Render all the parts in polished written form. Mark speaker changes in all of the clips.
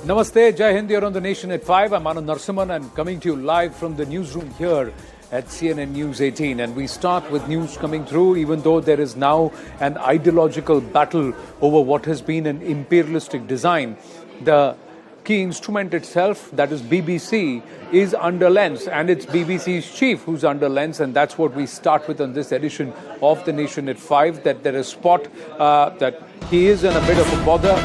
Speaker 1: Namaste, Jai Hind, you're on the Nation at 5. I'm Anand Narsimhan and coming to you live from the newsroom here at CNN News 18. And we start with news coming through, even though there is now an ideological battle over what has been an imperialistic design. The key instrument itself, that is BBC, is under lens, and it's BBC's chief who's under lens, and that's what we start with on this edition of the Nation at 5, that there is spot that he is in a bit of a bother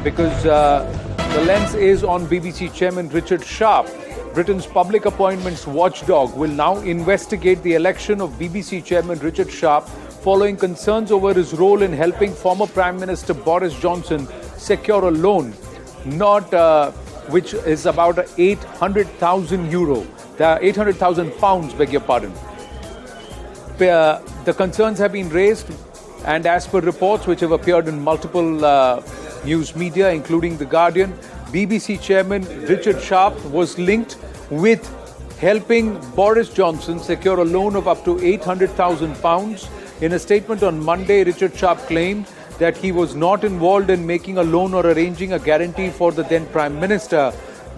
Speaker 1: because the lens is on BBC Chairman Richard Sharp. Britain's public appointments watchdog will now investigate the election of BBC Chairman Richard Sharp following concerns over his role in helping former Prime Minister Boris Johnson secure a loan, which is about €800,000, 800,000 pounds, beg your pardon. The concerns have been raised, and as per reports which have appeared in multiple news media, including The Guardian, BBC Chairman Richard Sharp was linked with helping Boris Johnson secure a loan of up to £800,000. In a statement on Monday, Richard Sharp claimed that he was not involved in making a loan or arranging a guarantee for the then Prime Minister.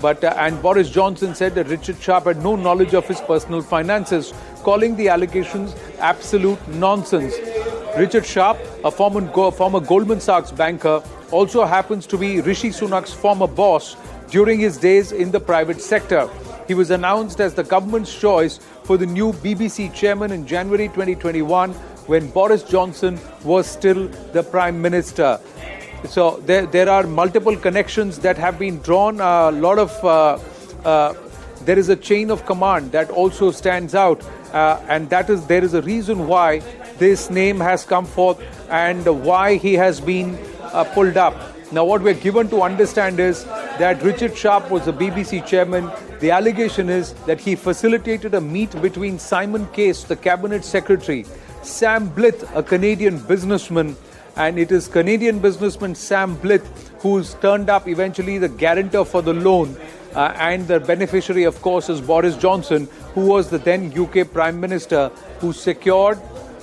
Speaker 1: And Boris Johnson said that Richard Sharp had no knowledge of his personal finances, calling the allegations absolute nonsense. Richard Sharp, a former Goldman Sachs banker, also happens to be Rishi Sunak's former boss during his days in the private sector. He was announced as the government's choice for the new BBC chairman in January 2021 when Boris Johnson was still the Prime Minister. So there are multiple connections that have been drawn. There is a chain of command that also stands out, and there is a reason why this name has come forth and why he has been pulled up. Now, what we're given to understand is that Richard Sharp was the BBC chairman. The allegation is that he facilitated a meet between Simon Case, the cabinet secretary, Sam Blith, a Canadian businessman, and it is Canadian businessman Sam Blith who's turned up eventually the guarantor for the loan, and the beneficiary, of course, is Boris Johnson, who was the then UK Prime Minister, who secured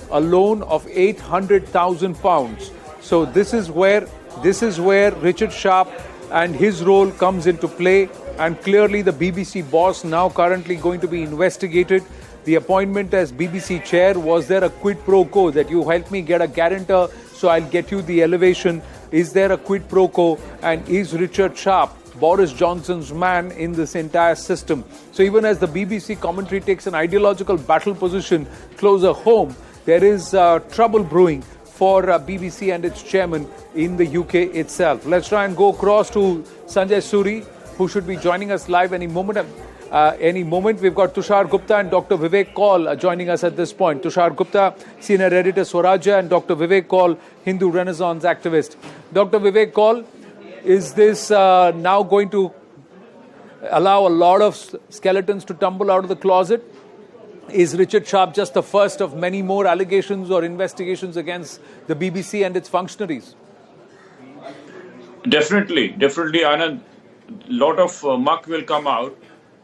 Speaker 1: a loan of £800,000. So this is where Richard Sharp and his role comes into play, and clearly the BBC boss now currently going to be investigated. The appointment as BBC chair, was there a quid pro quo that you help me get a guarantor so I'll get you the elevation? Is there a quid pro quo, and is Richard Sharp Boris Johnson's man in this entire system? So even as the BBC commentary takes an ideological battle position closer home, there is trouble brewing for BBC and its chairman in the UK itself. Let's try and go across to Sanjay Suri, who should be joining us live any moment. We've got Tushar Gupta and Dr. Vivek Kaul joining us at this point. Tushar Gupta, senior editor Swarajya, and Dr. Vivek Kaul, Hindu Renaissance activist. Dr. Vivek Kaul, is this now going to allow a lot of skeletons to tumble out of the closet? Is Richard Sharp just the first of many more allegations or investigations against the BBC and its functionaries?
Speaker 2: Definitely, Anand. A lot of muck will come out,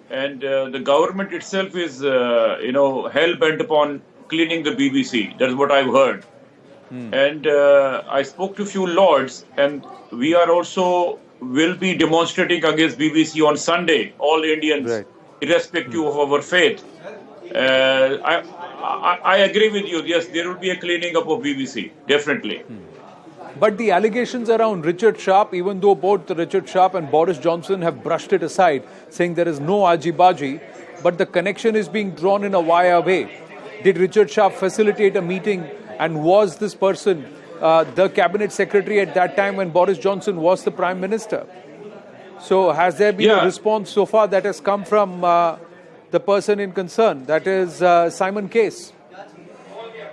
Speaker 2: and the government itself is, hell-bent upon cleaning the BBC. That's what I've heard. And I spoke to a few lords, and we are also will be demonstrating against BBC on Sunday, all Indians, right, irrespective of our faith. I agree with you. Yes, there will be a cleaning up of BBC, definitely.
Speaker 1: But the allegations around Richard Sharp, even though both Richard Sharp and Boris Johnson have brushed it aside, saying there is no aji-baji, but the connection is being drawn in a wire way. Did Richard Sharp facilitate a meeting, and was this person the cabinet secretary at that time when Boris Johnson was the Prime Minister? So has there been a response so far that has come from the person in concern, that is Simon Case?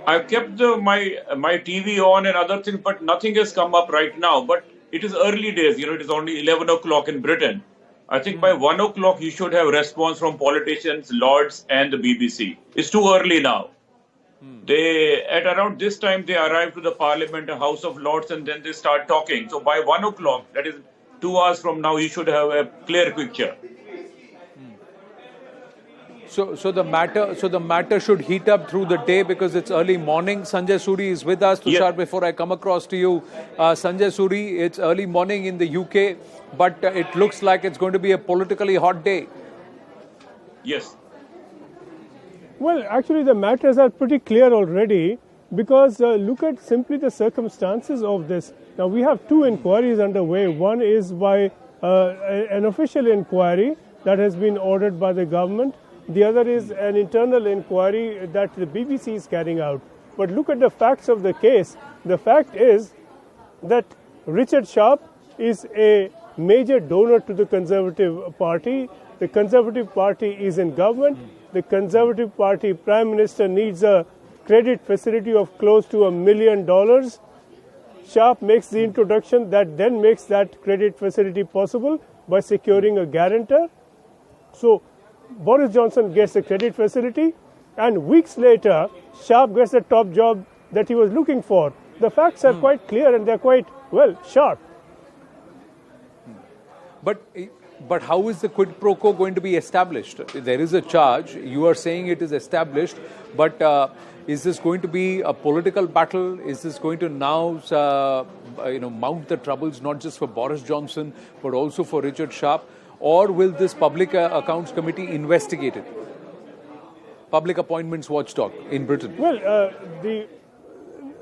Speaker 2: I've kept my TV on and other things, but nothing has come up right now. But it is early days, it is only 11 o'clock in Britain. I think by 1 o'clock you should have response from politicians, lords and the BBC. It's too early now. At around this time they arrive to the Parliament, a House of Lords, and then they start talking. So by 1 o'clock, that is 2 hours from now, you should have a clear picture.
Speaker 1: So the matter should heat up through the day because it's early morning. Sanjay Suri is with us. Tushar,
Speaker 2: Yes,
Speaker 1: before I come across to you, Sanjay Suri, it's early morning in the UK, but it looks like it's going to be a politically hot day.
Speaker 2: yes.
Speaker 3: Well, actually, the matters are pretty clear already because look at simply the circumstances of this. Now, we have two inquiries underway. One is by an official inquiry that has been ordered by the government. The other is an internal inquiry that the BBC is carrying out. But look at the facts of the case. The fact is that Richard Sharp is a major donor to the Conservative Party. The Conservative Party is in government. The Conservative Party Prime Minister needs a credit facility of close to $1 million. Sharp makes the introduction that then makes that credit facility possible by securing a guarantor. So Boris Johnson gets a credit facility, and weeks later, Sharp gets the top job that he was looking for. The facts are quite clear and they're quite, well, sharp.
Speaker 1: But how is the quid pro quo going to be established? There is a charge. You are saying it is established, but is this going to be a political battle? Is this going to now, mount the troubles not just for Boris Johnson but also for Richard Sharp, or will this Public Accounts Committee investigate it? Public Appointments Watchdog in Britain.
Speaker 3: Well,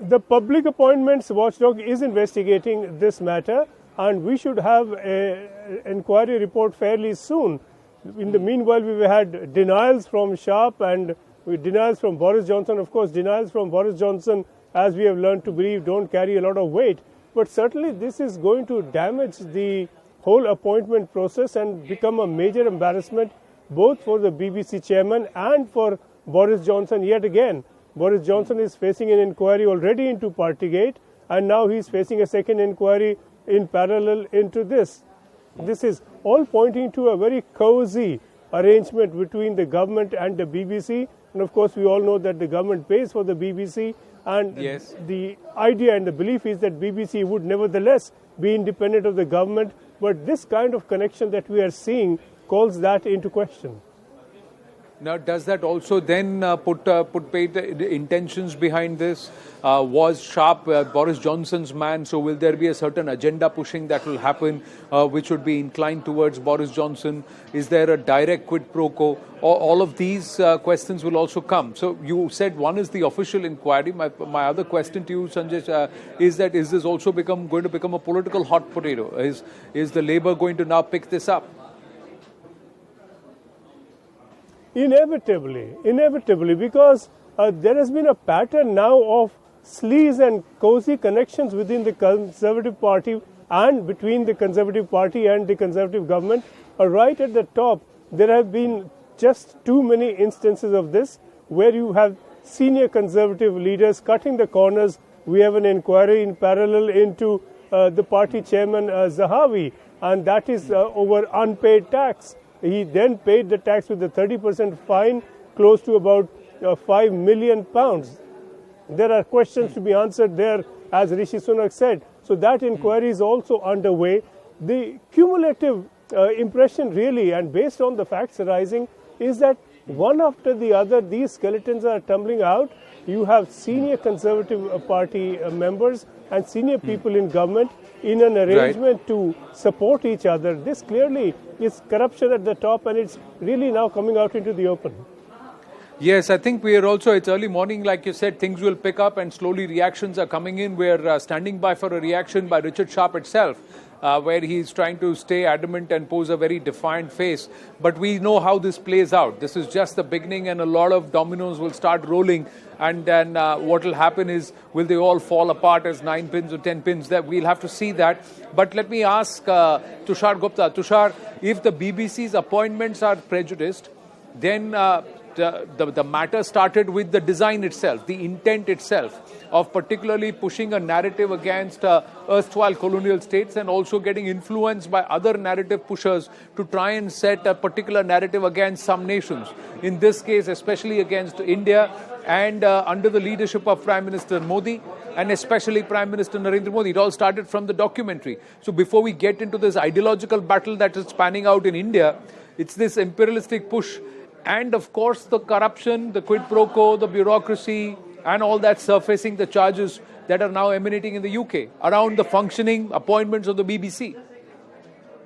Speaker 3: the Public Appointments Watchdog is investigating this matter, and we should have an inquiry report fairly soon. In the meanwhile, we've had denials from Sharp and denials from Boris Johnson. Of course, denials from Boris Johnson, as we have learned to believe, don't carry a lot of weight. But certainly this is going to damage the whole appointment process and become a major embarrassment both for the BBC chairman and for Boris Johnson yet again. Boris Johnson is facing an inquiry already into Partygate, and now he's facing a second inquiry in parallel into this. This is all pointing to a very cozy arrangement between the government and the BBC. And of course, we all know that the government pays for the BBC. And
Speaker 1: yes,
Speaker 3: the idea and the belief is that BBC would nevertheless be independent of the government. But this kind of connection that we are seeing calls that into question.
Speaker 1: Now, does that also then put paid intentions behind this? Was Sharp Boris Johnson's man? So will there be a certain agenda pushing that will happen, which would be inclined towards Boris Johnson? Is there a direct quid pro quo? All of these questions will also come. So you said one is the official inquiry. My other question to you, Sanjay, is this also going to become a political hot potato? Is the Labour going to now pick this up?
Speaker 3: Inevitably, because there has been a pattern now of sleaze and cozy connections within the Conservative Party and between the Conservative Party and the Conservative government. Right at the top, there have been just too many instances of this, where you have senior Conservative leaders cutting the corners. We have an inquiry in parallel into the party chairman Zahawi, and that is over unpaid tax. He then paid the tax with a 30% fine, close to about £5 million. There are questions to be answered there, as Rishi Sunak said. So that inquiry is also underway. The cumulative impression really, and based on the facts arising, is that one after the other, these skeletons are tumbling out. You have senior Conservative Party members and senior people in government in an arrangement to support each other. This clearly is corruption at the top, and it's really now coming out into the open.
Speaker 1: Yes, I think we are also, it's early morning, like you said, things will pick up and slowly reactions are coming in. We're standing by for a reaction by Richard Sharp itself, where he's trying to stay adamant and pose a very defiant face. But we know how this plays out. This is just the beginning, and a lot of dominoes will start rolling. And then what will happen is, will they all fall apart as 9 pins or 10 pins? That we'll have to see that. But let me ask Tushar Gupta. Tushar, if the BBC's appointments are prejudiced, then the matter started with the design itself, the intent itself of particularly pushing a narrative against erstwhile colonial states and also getting influenced by other narrative pushers to try and set a particular narrative against some nations. In this case, especially against India, and under the leadership of Prime Minister Modi and especially Prime Minister Narendra Modi. It all started from the documentary. So before we get into this ideological battle that is panning out in India, it's this imperialistic push And of course, the corruption, the quid pro quo, the bureaucracy, and all that surfacing the charges that are now emanating in the UK around the functioning appointments of the BBC.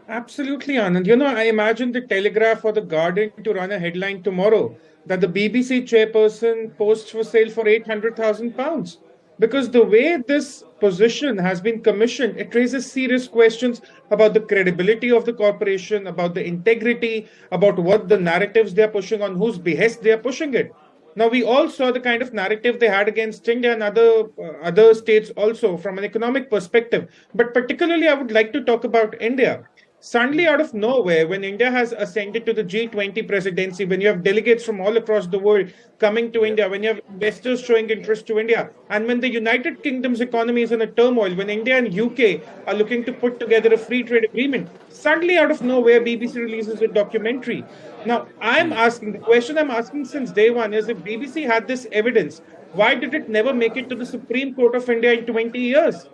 Speaker 4: Absolutely, Anand. I imagine the Telegraph or the Guardian to run a headline tomorrow that the BBC chairperson posts for sale for £800,000. Because the way this position has been commissioned, it raises serious questions about the credibility of the corporation, about the integrity, about what the narratives they're pushing, on whose behest they're pushing it. Now, we all saw the kind of narrative they had against India and other states also from an economic perspective. But particularly, I would like to talk about India. Suddenly, out of nowhere, when India has ascended to the G20 presidency, when you have delegates from all across the world coming to India, when you have investors showing interest to India, and when the United Kingdom's economy is in a turmoil, when India and UK are looking to put together a free trade agreement, suddenly out of nowhere, BBC releases a documentary. Now, the question I'm asking since day one is, if BBC had this evidence, why did it never make it to the Supreme Court of India in 20 years?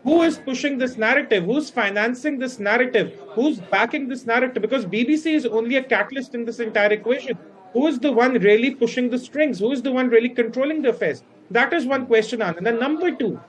Speaker 4: Who is pushing this narrative? Who's financing this narrative? Who's backing this narrative? Because BBC is only a catalyst in this entire equation. Who is the one really pushing the strings? Who is the one really controlling the affairs? That is one question, Anand. And number two,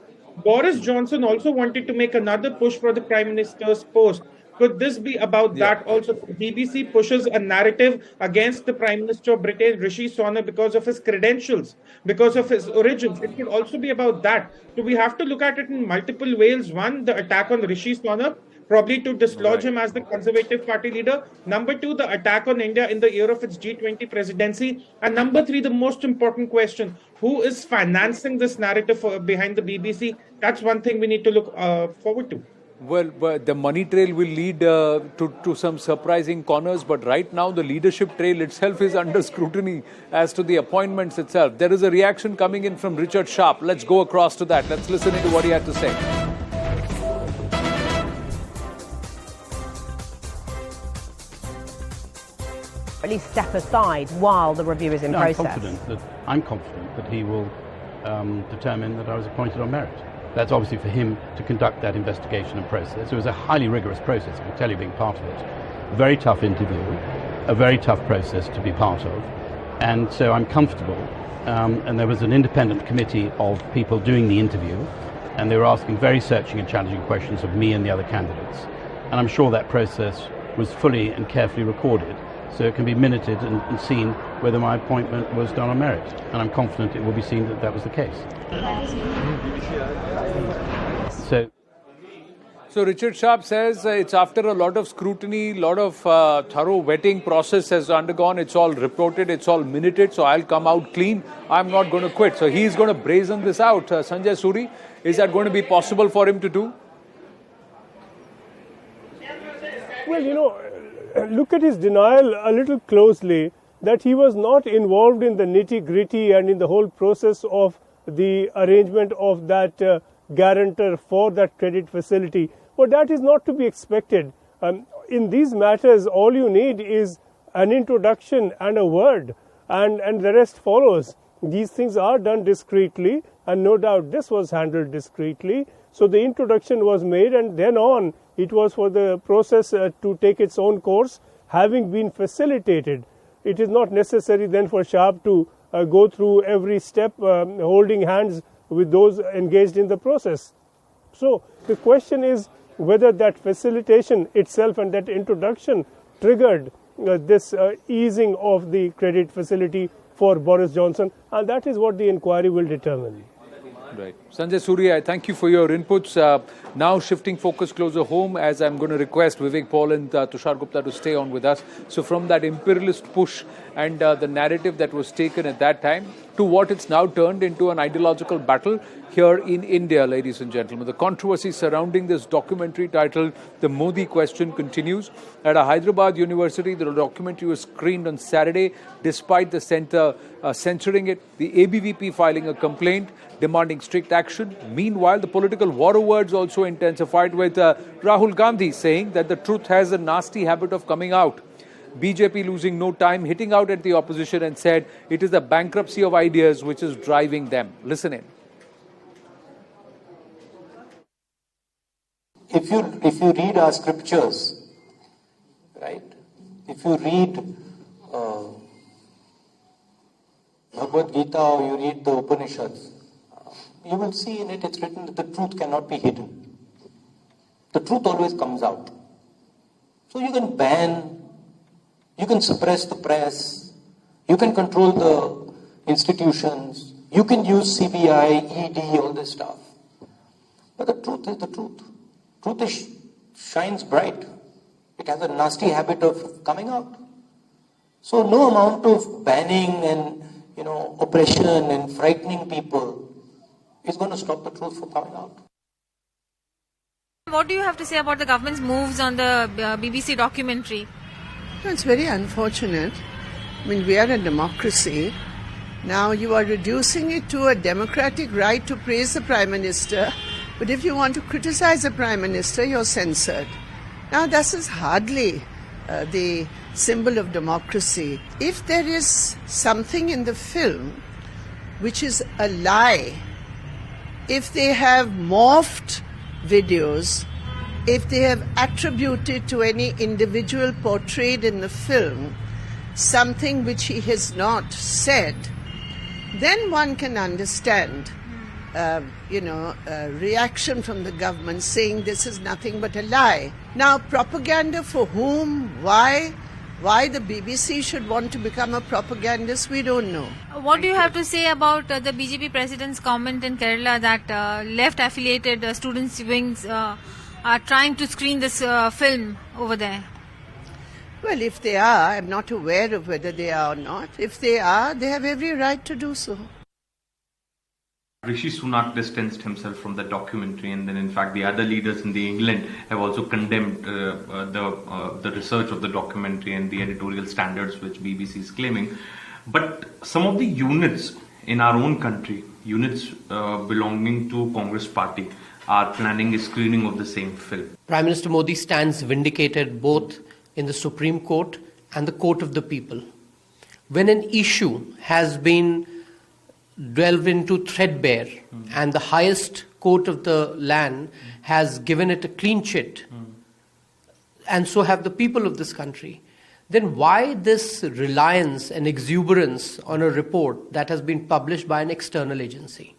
Speaker 4: Boris Johnson also wanted to make another push for the Prime Minister's post. Could this be about that also? BBC pushes a narrative against the Prime Minister of Britain, Rishi Sunak, because of his credentials, because of his origins. It could also be about that. So we have to look at it in multiple ways. One, the attack on Rishi Sunak, probably to dislodge him as the Conservative Party leader. Number two, the attack on India in the year of its G20 presidency. And number three, the most important question, who is financing this narrative behind the BBC? That's one thing we need to look forward to.
Speaker 1: Well, the money trail will lead to some surprising corners, but right now the leadership trail itself is under scrutiny as to the appointments itself. There is a reaction coming in from Richard Sharp. Let's go across to that. Let's listen to what he had to say.
Speaker 5: At least step aside while the review is in process.
Speaker 6: I'm confident that he will determine that I was appointed on merit. That's obviously for him to conduct that investigation and process. It was a highly rigorous process, I can tell you, being part of it. A very tough interview, a very tough process to be part of. And so I'm comfortable. And there was an independent committee of people doing the interview, and they were asking very searching and challenging questions of me and the other candidates. And I'm sure that process was fully and carefully recorded, so it can be minuted and seen whether my appointment was done on merit. And I'm confident it will be seen that that was the case.
Speaker 1: So Richard Sharp says it's after a lot of scrutiny, a lot of thorough vetting process has undergone. It's all reported, it's all minuted, so I'll come out clean. I'm not going to quit. So he's going to brazen this out. Sanjay Suri, is that going to be possible for him to do?
Speaker 3: Well, look at his denial a little closely, that he was not involved in the nitty-gritty and in the whole process of the arrangement of that guarantor for that credit facility. But that is not to be expected. In these matters, all you need is an introduction and a word, and the rest follows. These things are done discreetly, and no doubt this was handled discreetly. So the introduction was made, and then on, it was for the process to take its own course, having been facilitated. It is not necessary then for Sharp to go through every step, holding hands with those engaged in the process. So the question is whether that facilitation itself and that introduction triggered this easing of the credit facility for Boris Johnson, and that is what the inquiry will determine.
Speaker 1: Right. Sanjay Suri, I thank you for your inputs. Now shifting focus closer home, as I'm going to request Vivek Paul and Tushar Gupta to stay on with us. So from that imperialist push and the narrative that was taken at that time to what it's now turned into an ideological battle here in India, ladies and gentlemen. The controversy surrounding this documentary titled The Modi Question continues. At a Hyderabad university, the documentary was screened on Saturday, despite the centre censoring it, the ABVP filing a complaint demanding strict action. Meanwhile, the political war of words also intensified, with Rahul Gandhi saying that the truth has a nasty habit of coming out. BJP losing no time, hitting out at the opposition, and said it is the bankruptcy of ideas which is driving them. Listen in.
Speaker 7: If you read our scriptures, right? If you read Bhagavad Gita or you read the Upanishads, you will see in it it's written that the truth cannot be hidden. The truth always comes out. So you can ban, you can suppress the press, you can control the institutions, you can use CBI, ED, all this stuff. But the truth is the truth. Truth shines bright. It has a nasty habit of coming out. So no amount of banning and oppression and frightening people is going to stop the truth from coming out.
Speaker 8: What do you have to say about the government's moves on the BBC documentary?
Speaker 9: It's very unfortunate. I mean, we are a democracy. Now you are reducing it to a democratic right to praise the Prime Minister, but if you want to criticize the Prime Minister, you're censored. Now this is hardly the symbol of democracy. If there is something in the film which is a lie, if they have morphed videos, if they have attributed to any individual portrayed in the film something which he has not said, then one can understand reaction from the government saying this is nothing but a lie. Now, propaganda for whom, why the BBC should want to become a propagandist, we don't know.
Speaker 8: What do you have to say about the BJP president's comment in Kerala that left-affiliated students' wings are trying to screen this film over there?
Speaker 9: Well, if they are, I'm not aware of whether they are or not. If they are, they have every right to do so.
Speaker 10: Rishi Sunak distanced himself from the documentary, and then in fact the other leaders in England have also condemned the research of the documentary and the editorial standards which BBC is claiming. But some of the units in our own country, units belonging to Congress party, are planning a screening of the same film.
Speaker 11: Prime Minister Modi stands vindicated both in the Supreme Court and the Court of the People. When an issue has been delved into threadbare and the highest court of the land has given it a clean chit, and so have the people of this country, then why this reliance and exuberance on a report that has been published by an external agency?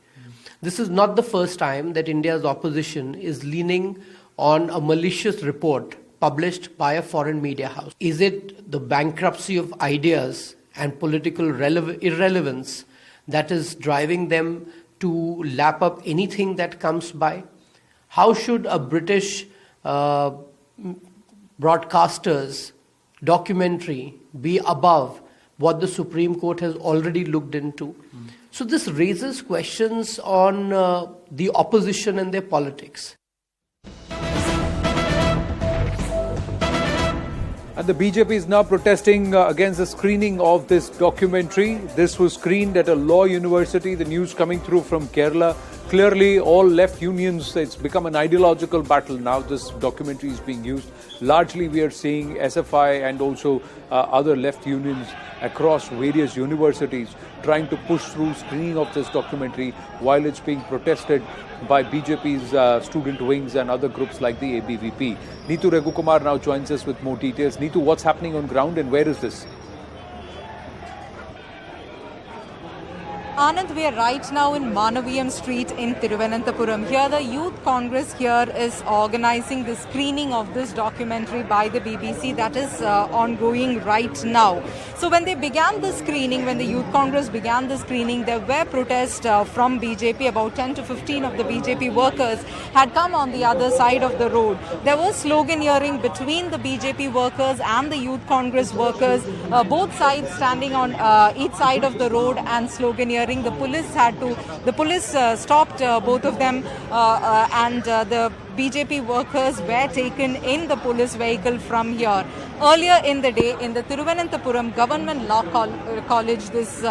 Speaker 11: This is not the first time that India's opposition is leaning on a malicious report published by a foreign media house. Is it the bankruptcy of ideas and political irrelevance that is driving them to lap up anything that comes by? How should a British broadcaster's documentary be above what the Supreme Court has already looked into? So this raises questions on the opposition and their politics.
Speaker 1: And the BJP is now protesting against the screening of this documentary. This was screened at a law university. The news coming through from Kerala. Clearly, all left unions, it's become an ideological battle now. This documentary is being used. Largely, we are seeing SFI and also other left unions across various universities trying to push through screening of this documentary while it's being protested by BJP's student wings and other groups like the ABVP. Neetu Raghukumar now joins us with more details. Neetu, what's happening on ground and where is this?
Speaker 12: Anand, we are right now in Manaviyam Street in Thiruvananthapuram. Here the Youth Congress here is organizing the screening of this documentary by the BBC that is ongoing right now. So when they began the screening, when the Youth Congress began the screening, there were protests from BJP. About 10 to 15 of the BJP workers had come on the other side of the road. There was sloganeering between the BJP workers and the Youth Congress workers, both sides standing on each side of the road and sloganeering. The police stopped both of them and the BJP workers were taken in the police vehicle from here. Earlier in the day, in the Thiruvananthapuram Government Law College, this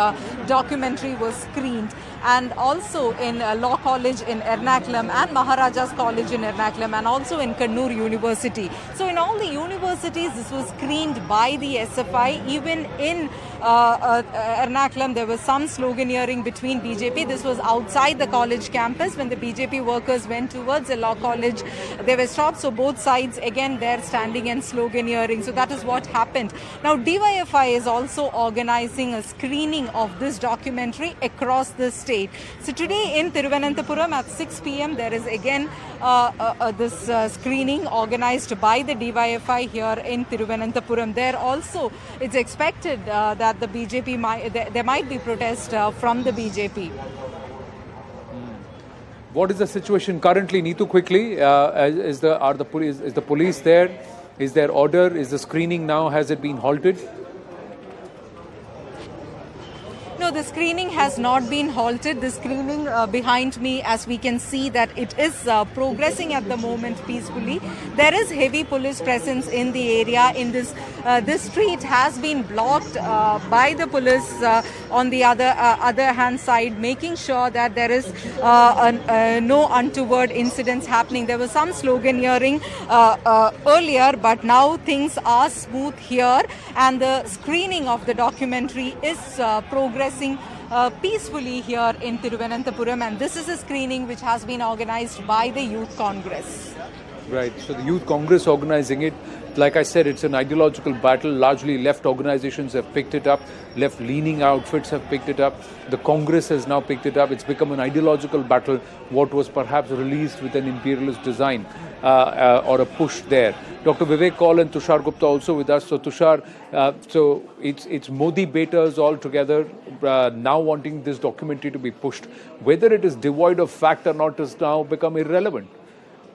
Speaker 12: documentary was screened. and also in Law College in Ernakulam and Maharaja's College in Ernakulam and also in Kannur University. So in all the universities, this was screened by the SFI. Even in Ernakulam, there was some sloganeering between BJP. This was outside the college campus. When the BJP workers went towards the law college, they were stopped. So both sides, again, they're standing and sloganeering. So that is what happened. Now, DYFI is also organizing a screening of this documentary across the state. So today in Thiruvananthapuram at 6 p.m., there is again this screening organized by the DYFI here in Thiruvananthapuram. There also, it's expected that the BJP there might be protest from the BJP.
Speaker 1: What is the situation currently, Neetu, quickly? Is the police there? Is there order? Is the screening now? Has it been halted?
Speaker 12: No, the screening has not been halted. The screening behind me, as we can see, that it is progressing at the moment peacefully. There is heavy police presence in the area. In this street has been blocked by the police on the other hand side, making sure that there is no untoward incidents happening. There was some sloganeering earlier, but now things are smooth here, and the screening of the documentary is progressing peacefully here in Thiruvananthapuram, and this is a screening which has been organized by the Youth Congress.
Speaker 1: Right, so the Youth Congress organizing it. Like I said, it's an ideological battle. Largely left organizations have picked it up. Left-leaning outfits have picked it up. The Congress has now picked it up. It's become an ideological battle, what was perhaps released with an imperialist design or a push there. Dr. Vivek Kaul and Tushar Gupta also with us. So Tushar, so it's Modi betas all together now wanting this documentary to be pushed. Whether it is devoid of fact or not has now become irrelevant.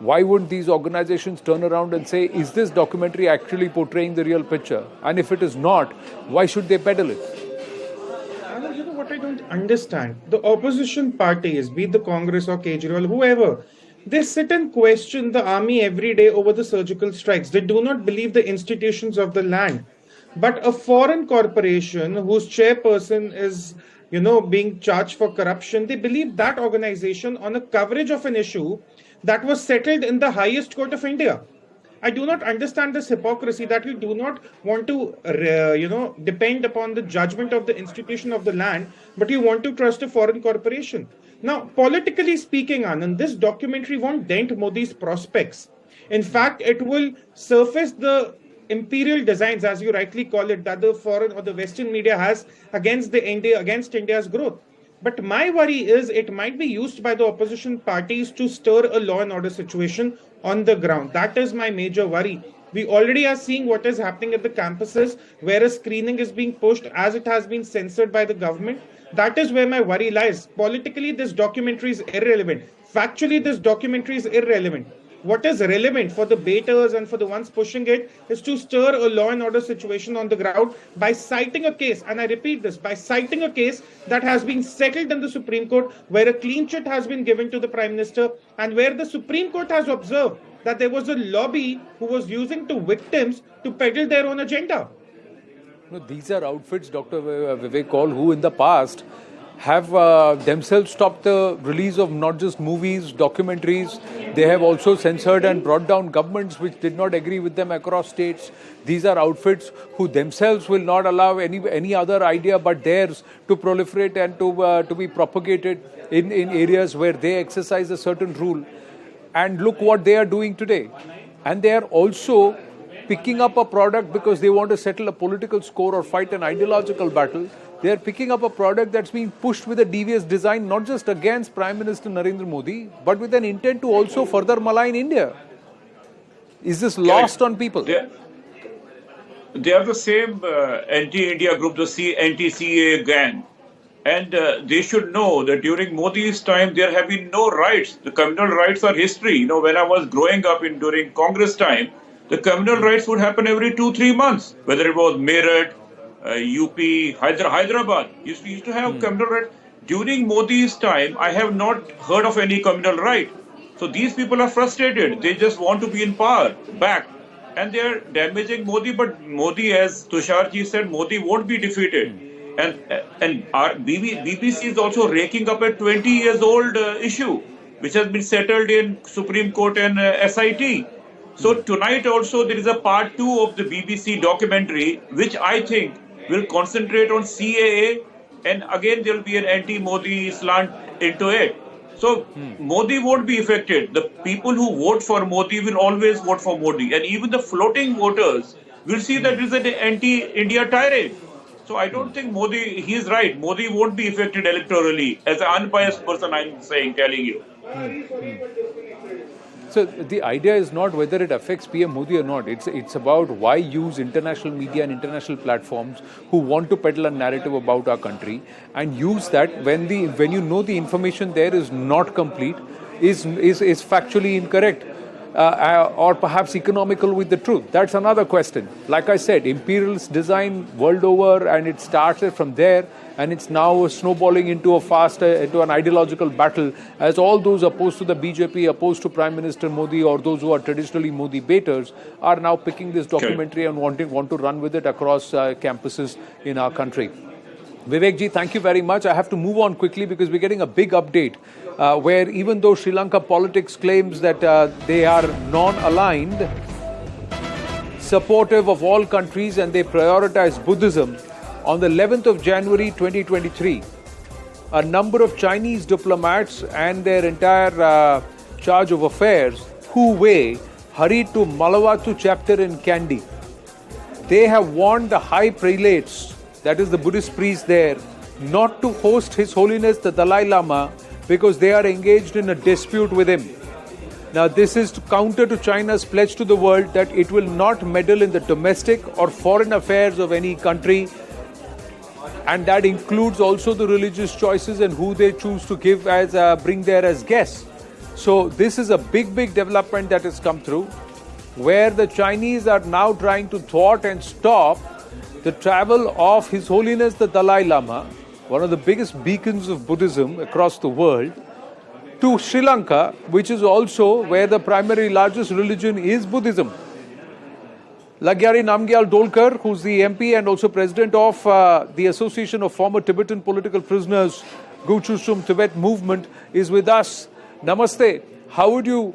Speaker 1: Why wouldn't these organizations turn around and say, is this documentary actually portraying the real picture? And if it is not, why should they peddle it?
Speaker 4: You know what I don't understand? The opposition parties, be it the Congress or Kejriwal, whoever, they sit and question the army every day over the surgical strikes. They do not believe the institutions of the land. But a foreign corporation whose chairperson is, being charged for corruption, they believe that organization on a coverage of an issue that was settled in the highest court of India. I do not understand this hypocrisy that you do not want to, depend upon the judgment of the institution of the land, but you want to trust a foreign corporation. Now, politically speaking, Anand, this documentary won't dent Modi's prospects. In fact, it will surface the imperial designs, as you rightly call it, that the foreign or the Western media has against India's growth. But my worry is it might be used by the opposition parties to stir a law and order situation on the ground. That is my major worry. We already are seeing what is happening at the campuses where a screening is being pushed as it has been censored by the government. That is where my worry lies. Politically, this documentary is irrelevant. Factually, this documentary is irrelevant. What is relevant for the baiters and for the ones pushing it is to stir a law and order situation on the ground by citing a case, and I repeat this, by citing a case that has been settled in the Supreme Court, where a clean chit has been given to the Prime Minister, and where the Supreme Court has observed that there was a lobby who was using to victims to peddle their own agenda.
Speaker 1: No, these are outfits, Dr. Vivek Kaul, who in the past have themselves stopped the release of not just movies, documentaries. They have also censored and brought down governments which did not agree with them across states. These are outfits who themselves will not allow any other idea but theirs to proliferate and to be propagated in areas where they exercise a certain rule. And look what they are doing today. And they are also picking up a product because they want to settle a political score or fight an ideological battle. They are picking up a product that's being pushed with a devious design, not just against Prime Minister Narendra Modi, but with an intent to also further malign India. Is this lost on people?
Speaker 2: They are the same anti-India group, the anti-CAA gang. And they should know that during Modi's time, there have been no rights. The communal rights are history. When I was growing up during Congress time, the communal rights would happen every 2-3 months, whether it was Meerut, UP, Hyderabad used to have communal rights. During Modi's time, I have not heard of any communal right. So these people are frustrated. They just want to be in power back. And they are damaging Modi. But Modi, as Tusharji said, Modi won't be defeated. And our BBC is also raking up a 20 years old issue, which has been settled in Supreme Court and SIT. So tonight also there is a part 2 of the BBC documentary, which I think will concentrate on CAA, and again there will be an anti-Modi slant into it. So Modi won't be affected. The people who vote for Modi will always vote for Modi, and even the floating voters will see that there is an anti-India tirade. So I don't think Modi, he is right. Modi won't be affected electorally. As an unbiased person, I'm telling you.
Speaker 1: So the idea is not whether it affects PM Modi or not. It's about why use international media and international platforms who want to peddle a narrative about our country, and use that when you know the information there is not complete, is factually incorrect, or perhaps economical with the truth. That's another question. Like I said, imperialist design world over, and it started from there, and it's now snowballing into an ideological battle, as all those opposed to the BJP, opposed to Prime Minister Modi, or those who are traditionally Modi baiters, are now picking this documentary and want to run with it across campuses in our country. Vivek ji, thank you very much. I have to move on quickly because we're getting a big update where even though Sri Lanka politics claims that they are non-aligned, supportive of all countries, and they prioritize Buddhism, on the 11th of January 2023, a number of Chinese diplomats and their entire charge of affairs, Hu Wei, hurried to Malawatu chapter in Kandy. They have warned the high prelates, that is the Buddhist priests there, not to host His Holiness the Dalai Lama because they are engaged in a dispute with him. Now, this is counter to China's pledge to the world that it will not meddle in the domestic or foreign affairs of any country, and that includes also the religious choices and who they choose to give bring there as guests. So this is a big development that has come through, where the Chinese are now trying to thwart and stop the travel of His Holiness the Dalai Lama, one of the biggest beacons of Buddhism across the world, to Sri Lanka, which is also where the primary largest religion is Buddhism. Lagyari Namgyal Dolkar, who's the MP and also president of the Association of Former Tibetan Political Prisoners, Guchushum Tibet Movement, is with us. Namaste. How would you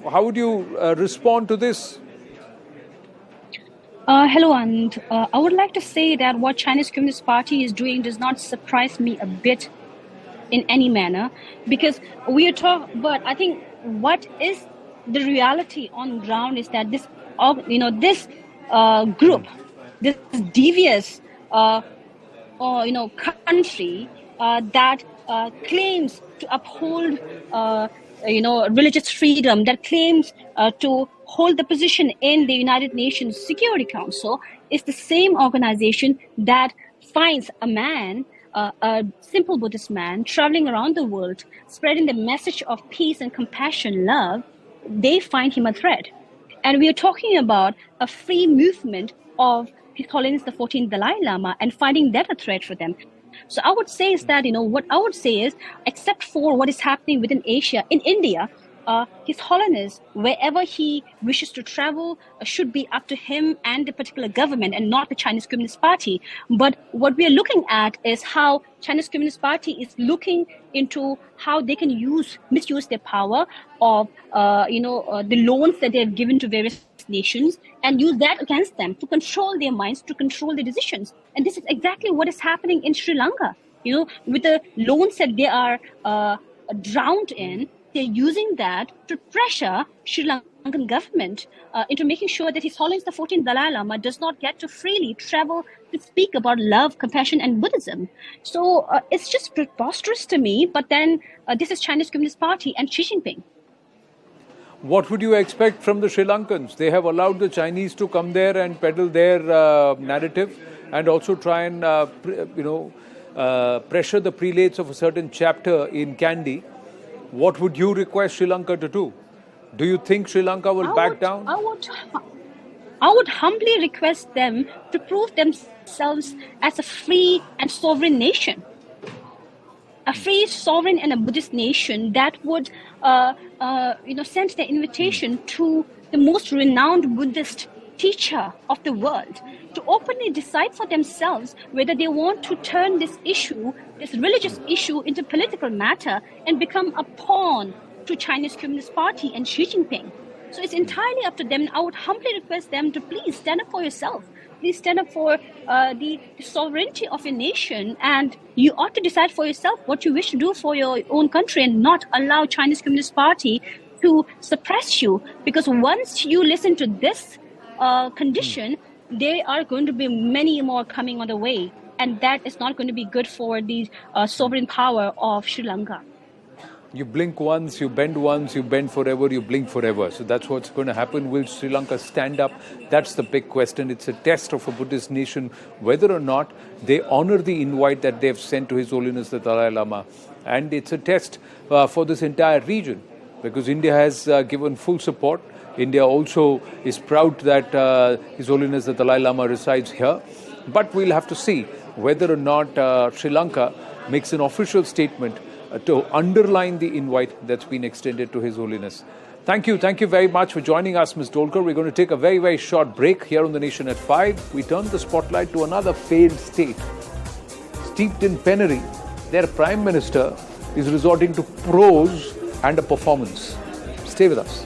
Speaker 1: respond to this?
Speaker 13: Hello, and I would like to say that what Chinese Communist Party is doing does not surprise me a bit in any manner, because but I think what is the reality on ground is that this group, this devious, country that claims to uphold, religious freedom, that claims to hold the position in the United Nations Security Council, is the same organization that finds a man, a simple Buddhist man, traveling around the world, spreading the message of peace and compassion, love. They find him a threat. And we are talking about a free movement of His Holiness the 14th Dalai Lama and finding that a threat for them. So I would say is that, what I would say is, except for what is happening within Asia, in India, His Holiness, wherever he wishes to travel, should be up to him and the particular government and not the Chinese Communist Party. But what we are looking at is how Chinese Communist Party is looking into how they can misuse their power of, the loans that they have given to various nations and use that against them to control their minds, to control their decisions. And this is exactly what is happening in Sri Lanka. With the loans that they are drowned in, they're using that to pressure Sri Lankan government into making sure that His Holiness the 14th Dalai Lama does not get to freely travel to speak about love, compassion, and Buddhism. So it's just preposterous to me. But then this is Chinese Communist Party and Xi Jinping.
Speaker 1: What would you expect from the Sri Lankans? They have allowed the Chinese to come there and peddle their narrative, and also try and pressure the prelates of a certain chapter in Kandy. What would you request Sri Lanka to do? Do you think Sri Lanka will back down?
Speaker 13: I would humbly request them to prove themselves as a free and sovereign nation. A free, sovereign and a Buddhist nation that would send their invitation to the most renowned Buddhist teacher of the world, to openly decide for themselves whether they want to turn this issue, this religious issue, into political matter and become a pawn to Chinese Communist Party and Xi Jinping. So it's entirely up to them. I would humbly request them to please stand up for yourself. Please stand up for the sovereignty of your nation, and you ought to decide for yourself what you wish to do for your own country and not allow Chinese Communist Party to suppress you. Because once you listen to this condition, there are going to be many more coming on the way, and that is not going to be good for the sovereign power of Sri Lanka.
Speaker 1: You blink once, you bend forever, you blink forever. So that's what's going to happen. Will Sri Lanka stand up? That's the big question. It's a test of a Buddhist nation, whether or not they honor the invite that they've sent to His Holiness the Dalai Lama. And it's a test for this entire region, because India has given full support. India also is proud that His Holiness the Dalai Lama resides here. But we'll have to see whether or not Sri Lanka makes an official statement to underline the invite that's been extended to His Holiness. Thank you very much for joining us, Ms. Dolkar. We're going to take a very, very short break here on The Nation at 5. We turn the spotlight to another failed state. Steeped in penury, their Prime Minister is resorting to prose and a performance. Stay with us.